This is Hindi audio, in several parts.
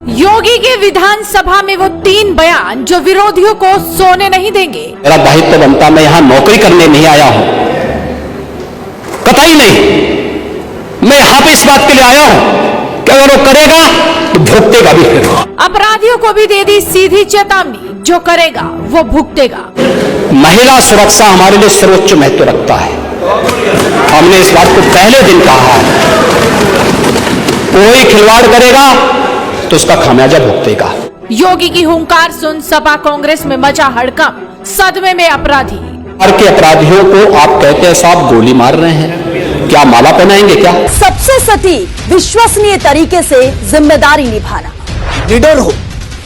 योगी के विधानसभा में वो 3 बयान जो विरोधियों को सोने नहीं देंगे। मेरा दायित्व बनता, मैं यहां नौकरी करने नहीं आया हूं, कतई नहीं। मैं यहां पे इस बात के लिए आया हूं कि अगर वो करेगा तो भुगतेगा भी फिर। अपराधियों को भी दे दी सीधी चेतावनी, जो करेगा वो भुगतेगा। महिला सुरक्षा हमारे लिए सर्वोच्च महत्व रखता है। हमने इस बात को पहले दिन कहा है, कोई खिलवाड़ करेगा तो उसका खामियाजा भुगतेगा। योगी की हुंकार सुन सपा कांग्रेस में मचा हड़कंप, सदमे में अपराधी। के अपराधियों को आप कहते हैं साहब गोली मार रहे हैं, क्या माला पहनाएंगे क्या? सबसे सटीक विश्वसनीय तरीके से जिम्मेदारी निभाना, निडर हो,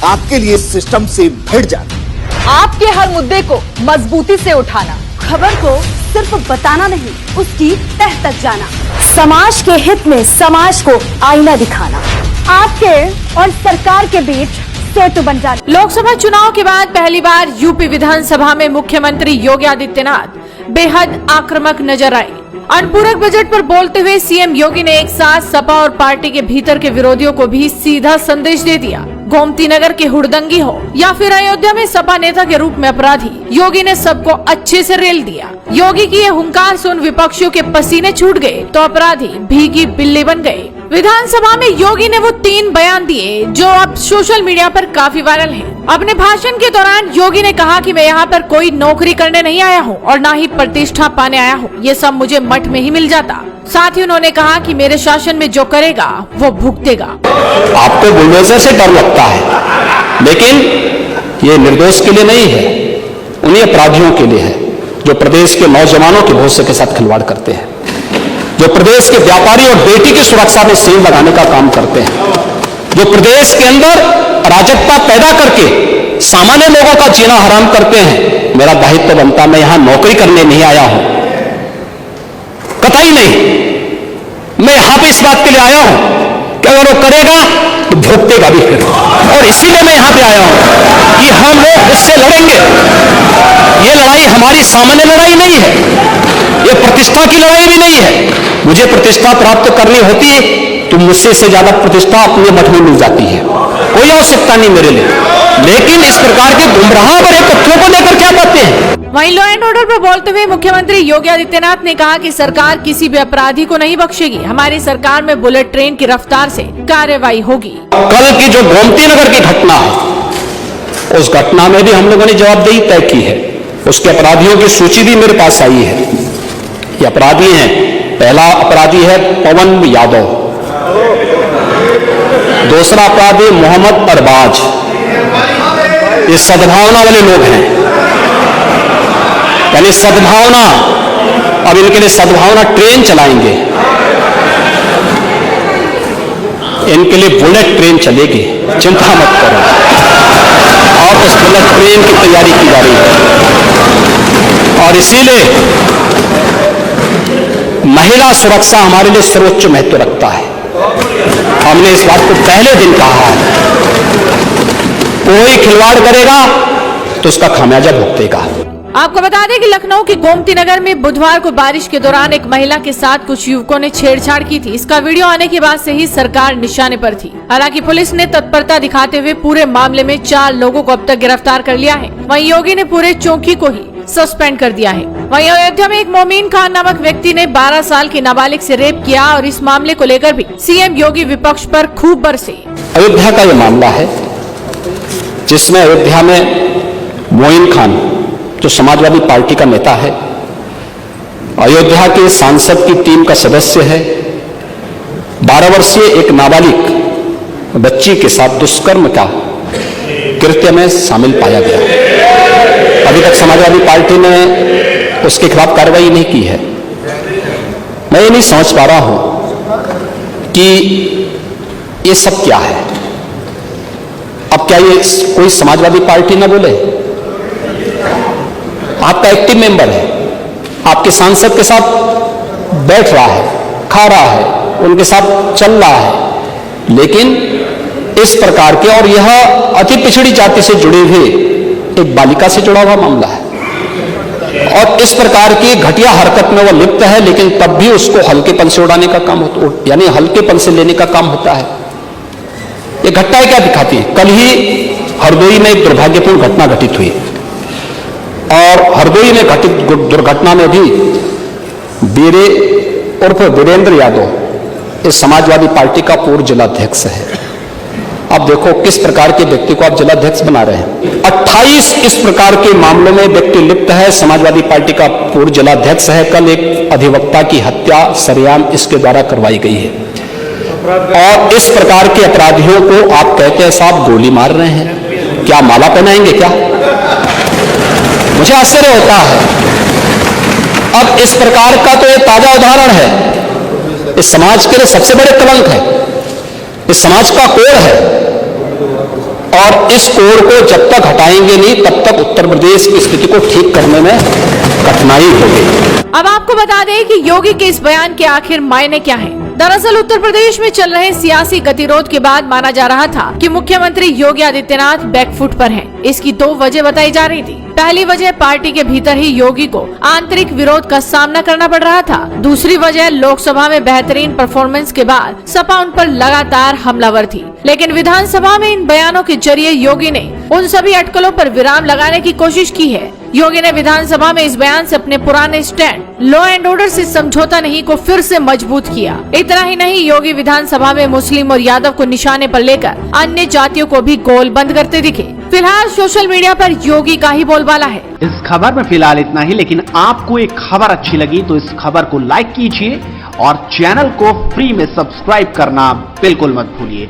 आपके लिए सिस्टम से भिड़ जाना, आपके हर मुद्दे को मजबूती से उठाना, खबर को सिर्फ बताना नहीं उसकी तह तक जाना, समाज के हित में समाज को आईना दिखाना, आपके और सरकार के बीच सेतु बन जाना। लोकसभा चुनाव के बाद पहली बार यूपी विधानसभा में मुख्यमंत्री योगी आदित्यनाथ बेहद आक्रामक नजर आए। अनुपूरक बजट पर बोलते हुए सीएम योगी ने एक साथ सपा और पार्टी के भीतर के विरोधियों को भी सीधा संदेश दे दिया। गोमती नगर के हुड़दंगी हो या फिर अयोध्या में सपा नेता के रूप में अपराधी, योगी ने सबको अच्छे से रेल दिया। योगी की ये हुंकार सुन विपक्षियों के पसीने छूट गए तो अपराधी भीगी बिल्ली बन गए। विधानसभा में योगी ने वो 3 बयान दिए जो अब सोशल मीडिया पर काफी वायरल हैं। अपने भाषण के दौरान योगी ने कहा कि मैं यहाँ पर कोई नौकरी करने नहीं आया हूँ और ना ही प्रतिष्ठा पाने आया हूँ, ये सब मुझे मठ में ही मिल जाता। साथ ही उन्होंने कहा कि मेरे शासन में जो करेगा वो भुगतेगा। आपको बुलडोजर से डर लगता है, लेकिन ये निर्दोष के लिए नहीं है, उन्हीं अपराधियों के लिए है जो प्रदेश के नौजवानों के भविष्य के साथ खिलवाड़ करते हैं, जो प्रदेश के व्यापारी और बेटी की सुरक्षा में सील लगाने का काम करते हैं, जो प्रदेश के अंदर अराजकता पैदा करके सामान्य लोगों का जीना हराम करते हैं। मेरा दायित्व बनता, मैं यहां नौकरी करने नहीं आया हूं, कतई नहीं। मैं यहां पे इस बात के लिए आया हूं कि अगर वो करेगा तो भुगतेगा भी फिर। और इसीलिए मैं यहां पे आया हूं कि हम लोग उससे लड़ेंगे। ये लड़ाई हमारी सामान्य लड़ाई नहीं है, ये प्रतिष्ठा की लड़ाई भी नहीं है। मुझे प्रतिष्ठा प्राप्त करनी होती तो मुझसे से ज्यादा प्रतिष्ठा अपने मठ में मिल जाती है, कोई आवश्यकता नहीं मेरे लिए। लेकिन इस प्रकार के गुमराह भरे तथ्यों को लेकर क्या बातें हैं? वहीं लॉ एंड ऑर्डर पर बोलते हुए मुख्यमंत्री योगी आदित्यनाथ ने कहा कि सरकार किसी भी अपराधी को नहीं बख्शेगी। हमारी सरकार में बुलेट ट्रेन की रफ्तार से कार्रवाई होगी। कल की जो गोमती नगर की घटना है, उस घटना में भी हम लोगों ने जवाबदेही तय की है। उसके अपराधियों की सूची भी मेरे पास आई है। ये अपराधी हैं, पहला अपराधी है पवन यादव, दूसरा अपराधी मोहम्मद अरबाज। ये सद्भावना वाले लोग हैं, यानी सद्भावना, अब इनके लिए सद्भावना ट्रेन चलाएंगे, इनके लिए बुलेट ट्रेन चलेगी, चिंता मत करो। और उस बुलेट ट्रेन की तैयारी की जा रही है। और इसीलिए महिला सुरक्षा हमारे लिए सर्वोच्च महत्व रखता है। हमने इस बात को पहले दिन कहा है, कोई खिलवाड़ करेगा तो उसका खामियाजा भुगतेगा। आपको बता दें कि लखनऊ के गोमती नगर में बुधवार को बारिश के दौरान एक महिला के साथ कुछ युवकों ने छेड़छाड़ की थी। इसका वीडियो आने के बाद से ही सरकार निशाने पर थी। हालांकि पुलिस ने तत्परता दिखाते हुए पूरे मामले में 4 लोगों को अब तक गिरफ्तार कर लिया है। वहीं योगी ने पूरे चौकी को ही सस्पेंड कर दिया है। वहीं अयोध्या में एक मोमीन खान नामक व्यक्ति ने 12 साल की नाबालिग से रेप किया और इस मामले को लेकर भी सीएम योगी विपक्ष पर खूब बरसे। अयोध्या का ये मामला है जिसमें अयोध्या में मोमीन खान जो समाजवादी पार्टी का नेता है, अयोध्या के सांसद की टीम का सदस्य है, 12 वर्षीय एक नाबालिग बच्ची के साथ दुष्कर्म का कृत्य में शामिल पाया गया। अभी तक समाजवादी पार्टी ने उसके खिलाफ कार्रवाई नहीं की है। मैं ये नहीं समझ पा रहा हूं कि ये सब क्या है। अब क्या ये कोई समाजवादी पार्टी ना बोले? आपका एक्टिव मेंबर है, आपके सांसद के साथ बैठ रहा है, खा रहा है, उनके साथ चल रहा है, लेकिन इस प्रकार के, और यह अति पिछड़ी जाति से जुड़े हुए एक बालिका से जुड़ा हुआ मामला है, और इस प्रकार की घटिया हरकत में वह लिप्त है, लेकिन तब भी उसको हल्केपन से उड़ाने का काम होता, यानी हल्केपन से लेने का काम होता है। ये घटनाएं क्या दिखाती है? कल ही हरदोई में एक दुर्भाग्यपूर्ण घटना घटित हुई और हरदोई में घटित दुर्घटना में भी बीरे उर्फ वीरेंद्र यादव इस समाजवादी पार्टी का पूर्व जिलाध्यक्ष है। अब देखो किस प्रकार के व्यक्ति को आप जिलाध्यक्ष बना रहे हैं। 28 इस प्रकार के मामलों में व्यक्ति लिप्त है, समाजवादी पार्टी का पूर्व जिलाध्यक्ष है। कल एक अधिवक्ता की हत्या सरेआम इसके द्वारा करवाई गई है और इस प्रकार के अपराधियों को आप कहते हैं साहब गोली मार रहे हैं, क्या माला पहनाएंगे क्या? मुझे आश्चर्य होता है। अब इस प्रकार का तो एक ताजा उदाहरण है, इस समाज के लिए सबसे बड़े कलंक है, इस समाज का कोड है और इस कोड को जब तक हटाएंगे नहीं तब तक उत्तर प्रदेश की स्थिति को ठीक करने में कठिनाई होगी। अब आपको बता दें कि योगी के इस बयान के आखिर मायने क्या हैं। दरअसल उत्तर प्रदेश में चल रहे सियासी गतिरोध के बाद माना जा रहा था कि मुख्यमंत्री योगी आदित्यनाथ बैकफुट पर हैं। इसकी दो वजह बताई जा रही थी। पहली वजह पार्टी के भीतर ही योगी को आंतरिक विरोध का सामना करना पड़ रहा था। दूसरी वजह लोकसभा में बेहतरीन परफॉर्मेंस के बाद सपा उन पर लगातार हमलावर थी। लेकिन विधानसभा में इन बयानों के जरिए योगी ने उन सभी अटकलों पर विराम लगाने की कोशिश की है। योगी ने विधानसभा में इस बयान से अपने पुराने स्टैंड लॉ एंड ऑर्डर से समझौता नहीं को फिर से मजबूत किया। इतना ही नहीं, योगी विधानसभा में मुस्लिम और यादव को निशाने पर लेकर अन्य जातियों को भी गोल बंद करते दिखे। फिलहाल सोशल मीडिया पर योगी का ही बोलबाला है। इस खबर में फिलहाल इतना ही, लेकिन आपको एक खबर अच्छी लगी तो इस खबर को लाइक कीजिए और चैनल को फ्री में सब्सक्राइब करना बिल्कुल मत भूलिए।